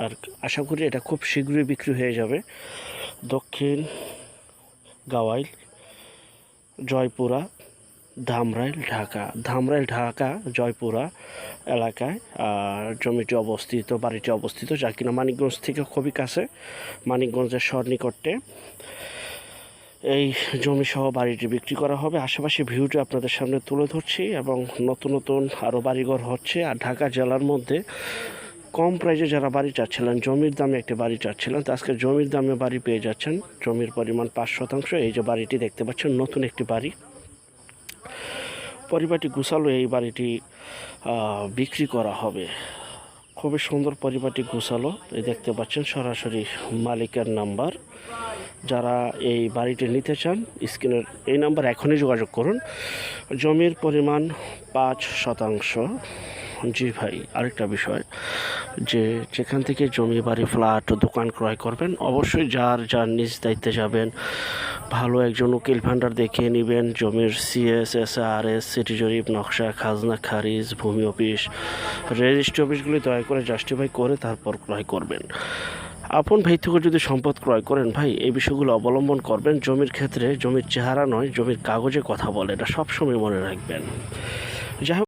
আর আশা করি এটা খুব শীঘ্রই বিক্রি হয়ে যাবে। দক্ষিণ গাওয়াইল, জয়পুরা, ধামরাইল ঢাকা জয়পুরা এলাকায় জমিটি অবস্থিত, বাড়িটি অবস্থিত, যা কিনা মানিকগঞ্জ থেকে খুবই কাছে, মানিকগঞ্জের সন্নিকটে এই জমি সহ বাড়িটি বিক্রি করা হবে। আশেপাশে ভিউটি আপনাদের সামনে তুলে ধরছি এবং নতুন নতুন আরও বাড়িঘর হচ্ছে। আর ঢাকা জেলার মধ্যে কম প্রাইসে যারা বাড়ি চাচ্ছিলেন, জমির দামে একটি বাড়ি চাচ্ছিলেন, তো আজকে জমির দামে বাড়ি পেয়ে যাচ্ছেন। জমির পরিমাণ 5%। এই যে বাড়িটি দেখতে পাচ্ছেন, নতুন একটি বাড়ি, পরিবারটি গুছালো। এই বাড়িটি বিক্রি করা হবে। খুবই সুন্দর পরিবারটি গুছালো। এই দেখতে পাচ্ছেন সরাসরি মালিকের নাম্বার। যারা এই বাড়িটি নিতে চান স্ক্রিনের এই নাম্বার এখনই যোগাযোগ করুন। জমির পরিমাণ 5%। জি ভাই, আরেকটা বিষয় যে যেখান থেকে জমি, বাড়ি, ফ্ল্যাট, দোকান ক্রয় করবেন অবশ্যই যার নিজ দায়িত্বে যাবেন, ভালো একজন উকিল ভান্ডার দেখিয়ে নেবেন। জমির CSSRS, সিটি জরিপ, নকশা, খাজনা খারিজ, ভূমি অফিস, রেজিস্ট্রি অফিসগুলি দয়া করে জাস্টিফাই করে তারপর ক্রয় করবেন। আপন ভাই থেকে যদি সম্পদ ক্রয় করেন ভাই, এই বিষয়গুলো অবলম্বন করবেন। জমির ক্ষেত্রে জমির চেহারা নয়, জমির কাগজে কথা বলে, এটা সবসময় মনে রাখবেন। যাই হোক,